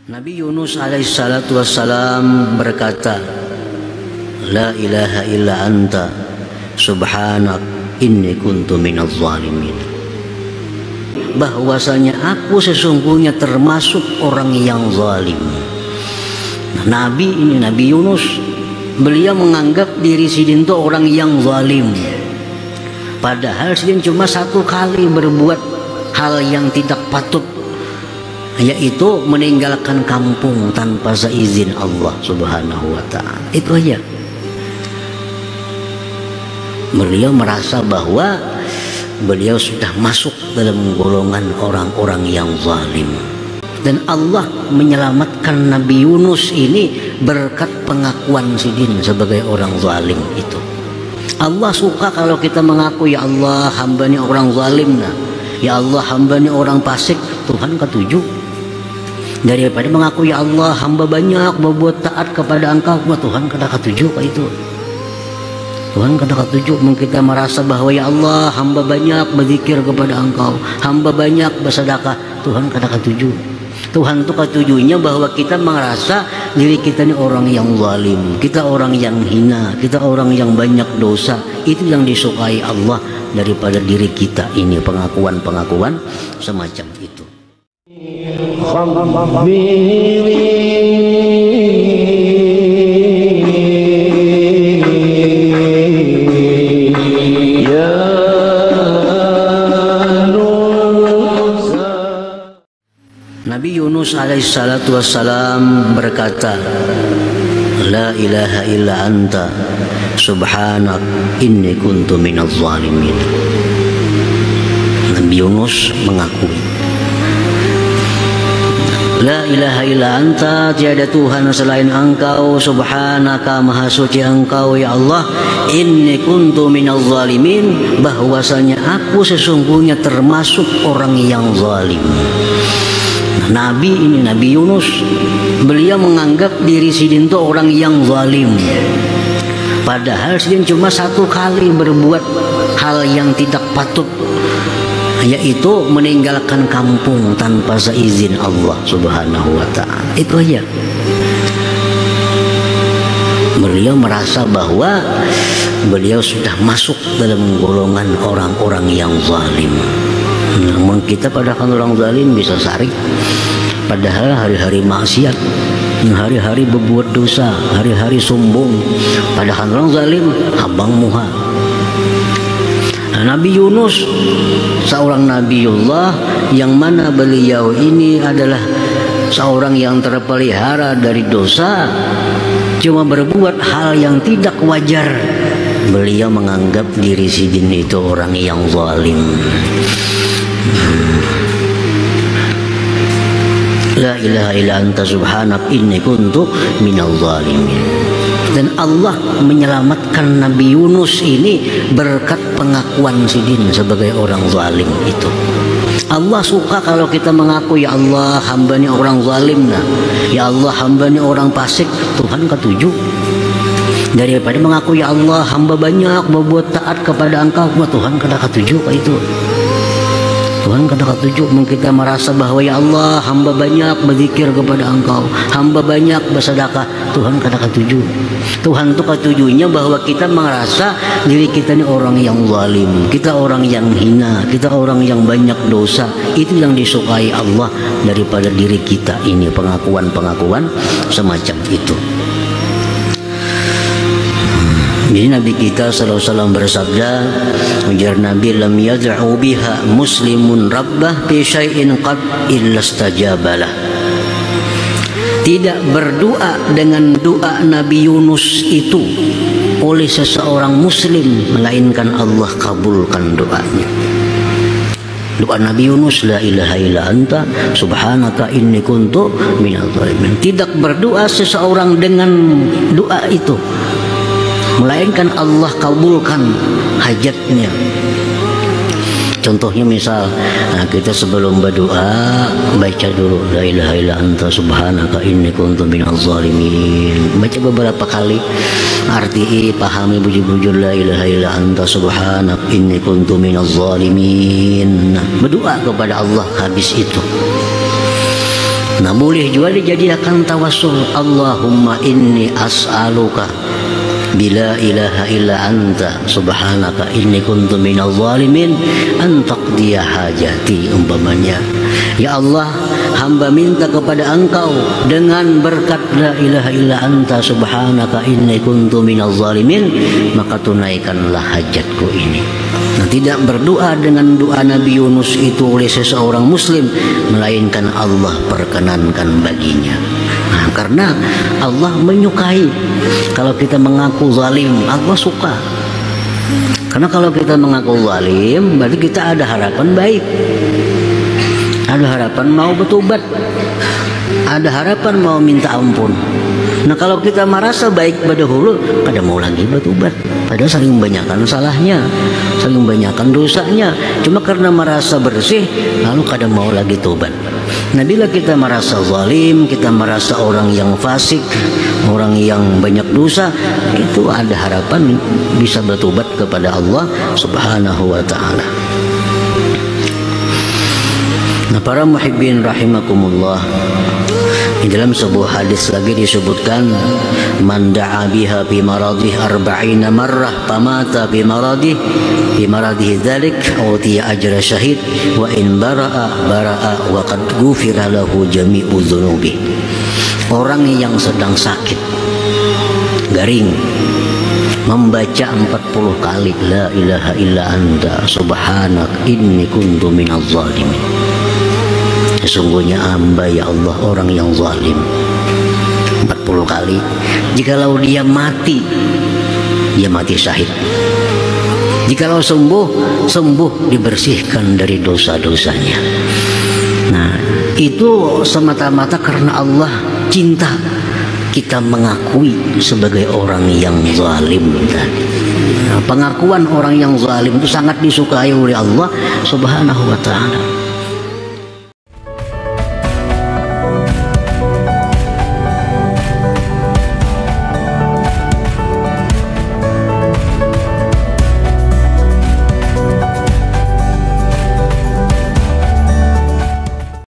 Nabi Yunus alaihissalatu wassalam berkata, La ilaha illa anta subhanak inni kuntu minaz zalimin. Bahwasanya aku sesungguhnya termasuk orang yang zalim. Nabi ini, Nabi Yunus, beliau menganggap diri sidin itu orang yang zalim. Padahal sidin cuma satu kali berbuat hal yang tidak patut, yaitu meninggalkan kampung tanpa seizin Allah Subhanahu wa ta'ala. Itu aja. Beliau merasa bahwa beliau sudah masuk dalam golongan orang-orang yang zalim. Dan Allah menyelamatkan Nabi Yunus ini berkat pengakuan sidin sebagai orang zalim itu. Allah suka kalau kita mengaku, ya Allah hamba ini orang zalim, nah. Ya Allah hamba ini orang fasik. Tuhan ketujuh. Daripada mengaku, ya Allah hamba banyak berbuat taat kepada Engkau, Tuhan kata ketujuh kayak itu. Tuhan kata ketujuh, kita merasa bahwa ya Allah hamba banyak berzikir kepada Engkau, hamba banyak bersedekah, Tuhan kata ketujuh. Tuhan itu ketujuhnya bahwa kita merasa diri kita ini orang yang zalim, kita orang yang hina, kita orang yang banyak dosa. Itu yang disukai Allah daripada diri kita ini, pengakuan-pengakuan semacam itu. Nabi Yunus alaihissalatu wassalam berkata, La ilaha illa anta subhanak inni kuntu minaz zalimin. Nabi Yunus mengakui, La ilaha illa anta, tiada Tuhan selain Engkau, subhanaka maha suci Engkau ya Allah, inni kuntu minaz zalimin, bahwasanya aku sesungguhnya termasuk orang yang zalim. Nabi ini, Nabi Yunus, beliau menganggap diri sidin itu orang yang zalim. Padahal sidin cuma satu kali berbuat hal yang tidak patut, yaitu meninggalkan kampung tanpa seizin Allah Subhanahu wa ta'ala. Itu aja. Beliau merasa bahwa beliau sudah masuk dalam golongan orang-orang yang zalim. Namun kita padahal orang zalim bisa sarik, padahal hari-hari maksiat, hari-hari berbuat dosa, hari-hari sombong, padahal orang zalim abang muha. Nabi Yunus seorang nabiullah yang mana beliau ini adalah seorang yang terpelihara dari dosa, cuma berbuat hal yang tidak wajar. Beliau menganggap diri sidin itu orang yang zalim. La ilaha illa anta subhanak inni kuntu minaz zalimin. Dan Allah menyelamatkan Nabi Yunus ini berkat pengakuan sidin sebagai orang zalim itu. Allah suka kalau kita mengaku, ya Allah hamba ini orang zalim, nah. Ya Allah hamba ini orang fasik, Tuhan ketujuh. Daripada mengaku, ya Allah hamba banyak berbuat taat kepada Engkau, Tuhan kata ketujuh kayak itu. Tuhan kata ketujuh, kita merasa bahwa ya Allah hamba banyak berzikir kepada Engkau, hamba banyak bersedekah, Tuhan kata ketujuh. Tuhan itu ketujuhnya bahwa kita merasa diri kita ini orang yang zalim, kita orang yang hina, kita orang yang banyak dosa. Itu yang disukai Allah daripada diri kita ini, pengakuan-pengakuan semacam itu. Jadi Nabi kita SAW bersabda, ujar Nabi, lam yad'u biha muslimun rabbah fi syai'in qad illa istajabalah. Tidak berdoa dengan doa Nabi Yunus itu oleh seseorang muslim melainkan Allah kabulkan doanya. Doa Nabi Yunus, la ilaha illa anta subhanaka inni kuntu minaz zalimin. Tidak berdoa seseorang dengan doa itu melainkan Allah kabulkan hajatnya. Contohnya misal, kita sebelum berdoa baca dulu la ilaha illa anta subhanaka inni kuntu minaz zalimin. Baca beberapa kali, arti pahami bujur-bujur la ilaha illa anta subhanaka inni kuntu minaz zalimin. Berdoa kepada Allah habis itu. Nah, boleh juga dijadikan tawassul. Allahumma inni as'aluka bila ilaha illa anta subhanaka inni kuntu minal zalimin an taqdiya hajati, umpamanya. Ya Allah, hamba minta kepada Engkau dengan berkat la ilaha illa anta subhanaka inni kuntu minal zalimin, maka tunaikanlah hajatku ini. Nah, tidak berdoa dengan doa Nabi Yunus itu oleh seseorang muslim, melainkan Allah perkenankan baginya. Nah, karena Allah menyukai kalau kita mengaku zalim. Allah suka. Karena kalau kita mengaku zalim, berarti kita ada harapan baik, ada harapan mau bertobat, ada harapan mau minta ampun. Nah, kalau kita merasa baik pada hulu, kada mau lagi bertobat, padahal saling banyakkan salahnya, saling banyakkan dosanya, cuma karena merasa bersih lalu kada mau lagi tobat. Nah, bila kita merasa zalim, kita merasa orang yang fasik, orang yang banyak dosa, itu ada harapan bisa bertobat kepada Allah Subhanahu wa ta'ala. Nah, para muhibbin rahimakumullah, di dalam sebuah hadis lagi disebutkan, man da'a biha fi maradih arba'ina marrah famata fi maradih dzalik utiya ajra syahid wa in bara'a wa qad ghufira lahu jami'u dzunubi. Orang yang sedang sakit garing membaca 40 kali la ilaha illa anta subhanak inni kuntu minaz zalimin. Sesungguhnya hamba ya Allah orang yang zalim, 40 kali. Jikalau dia mati syahid. Jikalau sembuh dibersihkan dari dosa-dosanya. Nah, itu semata-mata karena Allah cinta kita mengakui sebagai orang yang zalim tadi. Nah, pengakuan orang yang zalim itu sangat disukai oleh Allah Subhanahu wa ta'ala.